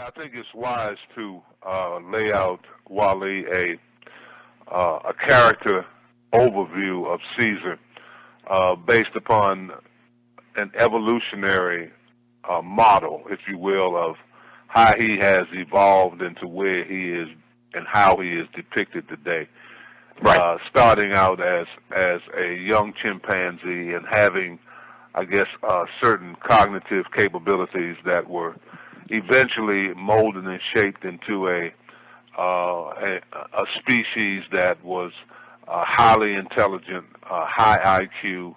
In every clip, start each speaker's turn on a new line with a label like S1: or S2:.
S1: Yeah, I think it's wise to lay out, Wally, a character overview of Caesar based upon an evolutionary model, if you will, of how he has evolved into where he is and how he is depicted today.
S2: Right.
S1: Starting out as a young chimpanzee and having, I guess, certain cognitive capabilities that were eventually molded and shaped into a species that was highly intelligent, high IQ,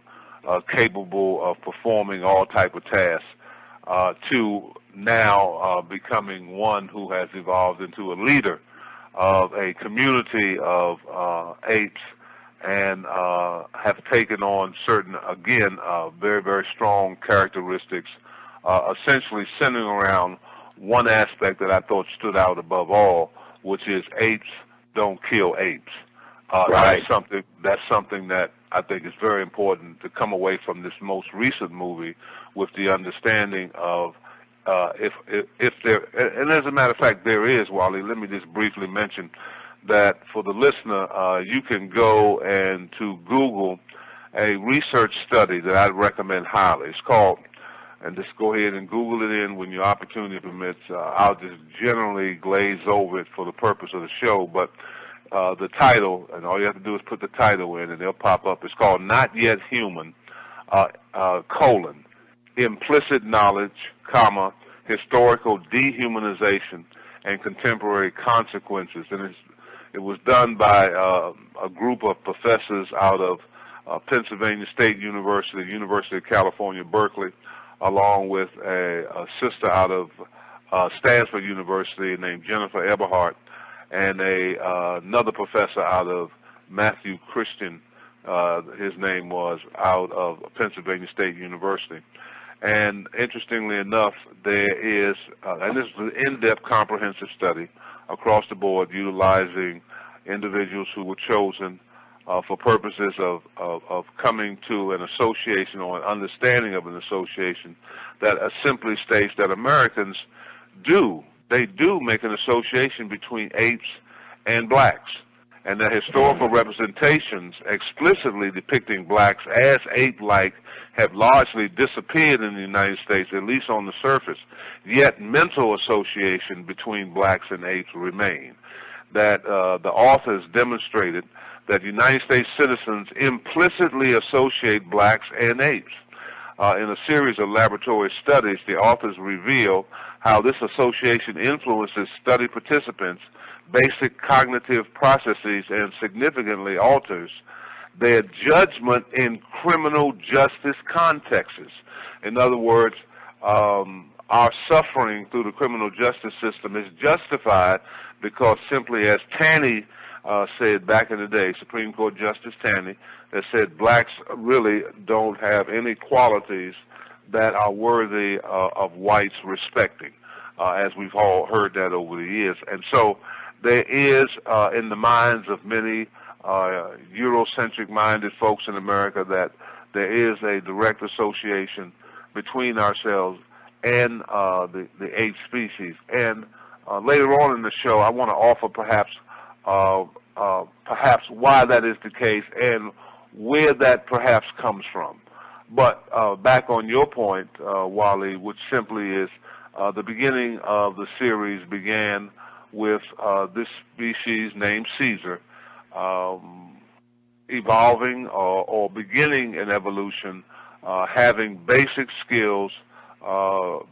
S1: capable of performing all type of tasks, to now becoming one who has evolved into a leader of a community of apes and have taken on certain, again, very, very strong characteristics, essentially centering around one aspect that I thought stood out above all, which is apes don't kill apes.
S2: Right.
S1: That's something that I think is very important to come away from this most recent movie with the understanding of if there, and as a matter of fact there is, Wally, let me just briefly mention that for the listener, you can go and to Google a research study that I'd recommend highly. It's called, and just go ahead and Google it in when your opportunity permits. I'll just generally glaze over it for the purpose of the show, but the title, and all you have to do is put the title in and they'll pop up. It's called Not Yet Human, Implicit Knowledge, Historical Dehumanization and Contemporary Consequences. And it was done by a group of professors out of Pennsylvania State University, University of California, Berkeley, along with a sister out of Stanford University named Jennifer Eberhardt, and another professor out of Matthew Christian, his name was, out of Pennsylvania State University. And interestingly enough, there is, and this is an in-depth comprehensive study across the board utilizing individuals who were chosen for purposes of coming to an association or an understanding of an association that simply states that Americans they do make an association between apes and blacks, and that historical representations explicitly depicting blacks as ape-like have largely disappeared in the United States, at least on the surface, yet mental association between blacks and apes remain. That the authors demonstrated that United States citizens implicitly associate blacks and apes. In a series of laboratory studies, the authors reveal how this association influences study participants' basic cognitive processes and significantly alters their judgment in criminal justice contexts. In other words, our suffering through the criminal justice system is justified because simply as Taney said back in the day, Supreme Court Justice Taney, that said blacks really don't have any qualities that are worthy of whites respecting, as we've all heard that over the years. And so there is, in the minds of many Eurocentric-minded folks in America, that there is a direct association between ourselves and the ape species. And later on in the show, I want to offer perhaps why that is the case and where that perhaps comes from. But back on your point, Wally, which simply is the beginning of the series began with this species named Caesar evolving or beginning an evolution, having basic skills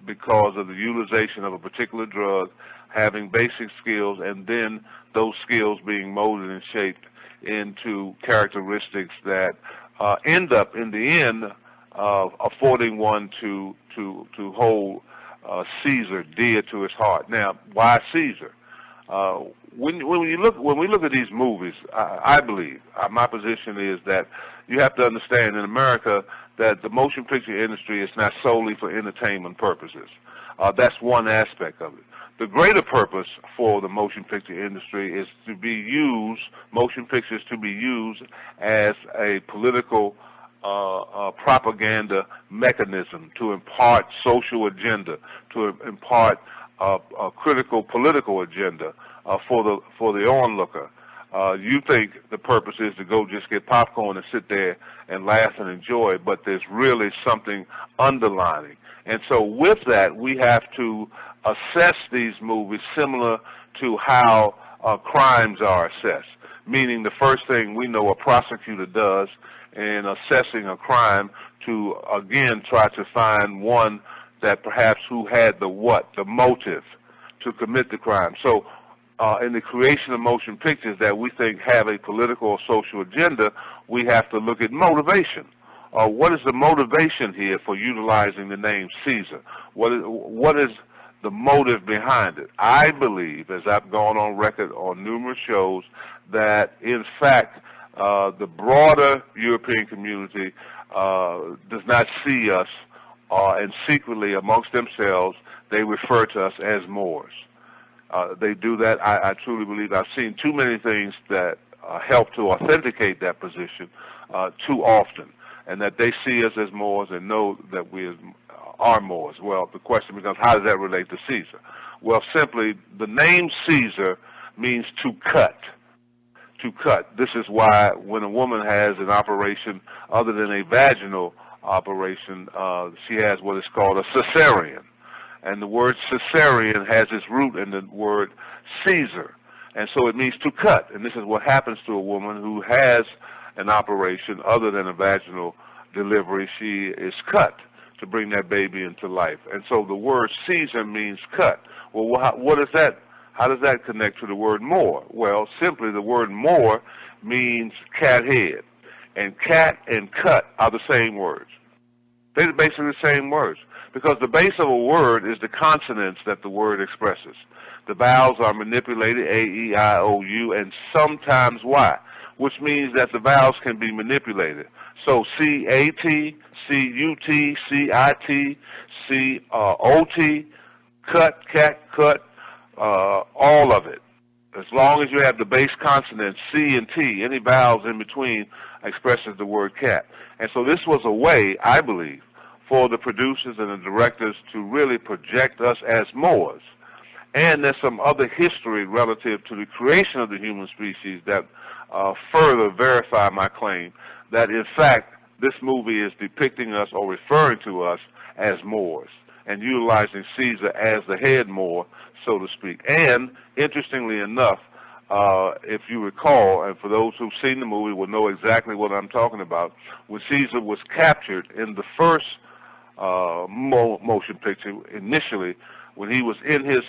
S1: because of the utilization of a particular drug, having basic skills, and then those skills being molded and shaped into characteristics that end up, in the end, affording one to hold Caesar dear to his heart. Now, why Caesar? When we look at these movies, I believe my position is that you have to understand in America that the motion picture industry is not solely for entertainment purposes. That's one aspect of it. The greater purpose for the motion picture industry is to be used, motion pictures to be used as a political propaganda mechanism to impart social agenda, to impart a critical political agenda for the onlooker. You think the purpose is to go just get popcorn and sit there and laugh and enjoy, but there's really something underlining. And so with that, we have to assess these movies similar to how crimes are assessed, meaning the first thing we know a prosecutor does in assessing a crime to, again, try to find one that perhaps who had the motive to commit the crime. So in the creation of motion pictures that we think have a political or social agenda, we have to look at motivation. What is the motivation here for utilizing the name Caesar? What is the motive behind it? I believe, as I've gone on record on numerous shows, that in fact the broader European community does not see us, and secretly amongst themselves they refer to us as Moors. They do that. I truly believe I've seen too many things that help to authenticate that position too often, and that they see us as Moors and know that we are Moors. Well, the question becomes, how does that relate to Caesar? Well, simply, the name Caesar means to cut. To cut. This is why when a woman has an operation other than a vaginal operation, she has what is called a cesarean. And the word cesarean has its root in the word Caesar. And so it means to cut. And this is what happens to a woman who has an operation other than a vaginal delivery. She is cut to bring that baby into life. And so the word Caesar means cut. Well, what is that? How does that connect to the word Moor? Well, simply the word Moor means cat head. And cat and cut are the same words. They're basically the same words, because the base of a word is the consonants that the word expresses. The vowels are manipulated, A, E, I, O, U, and sometimes Y, which means that the vowels can be manipulated. So C-A-T, C-U-T, C-I-T, C-O-T, cut, cat, cut, all of it. As long as you have the base consonants, C and T, any vowels in between expresses the word cat. And so this was a way, I believe, for the producers and the directors to really project us as Moors. And there's some other history relative to the creation of the human species that further verify my claim that, in fact, this movie is depicting us or referring to us as Moors and utilizing Caesar as the head Moor, so to speak. And interestingly enough, if you recall, and for those who've seen the movie will know exactly what I'm talking about, when Caesar was captured in the first motion picture, initially, when he was in his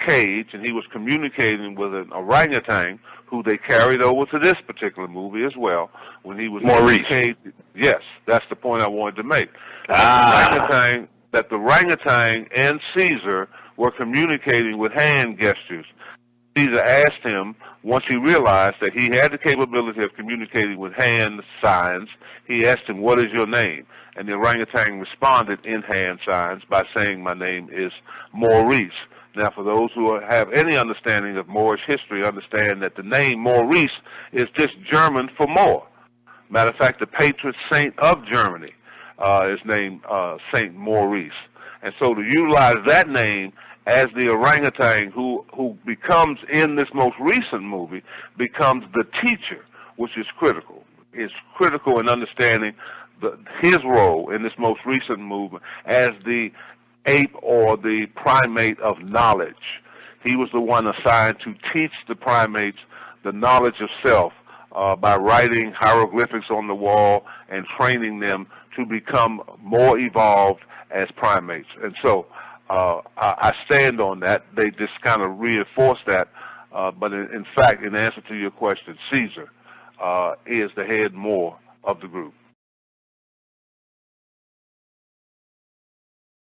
S1: cage and he was communicating with an orangutan, who they carried over to this particular movie as well, when he was in his cage. Yes, that's the point I wanted to make. That the orangutan and Caesar were communicating with hand gestures. Caesar asked him, once he realized that he had the capability of communicating with hand signs, he asked him, "What is your name?" And the orangutan responded in hand signs by saying, "My name is Maurice." Now, for those who have any understanding of Moorish history, understand that the name Maurice is just German for Moor. Matter of fact, the patron saint of Germany is named Saint Maurice. And so to utilize that name as the orangutan who becomes, in this most recent movie, becomes the teacher, which is critical. It's critical in understanding his role in this most recent movement as the ape or the primate of knowledge. He was the one assigned to teach the primates the knowledge of self by writing hieroglyphics on the wall and training them to become more evolved as primates. And so I stand on that. They just kind of reinforce that. But in fact, in answer to your question, Caesar is the head Moor of the group.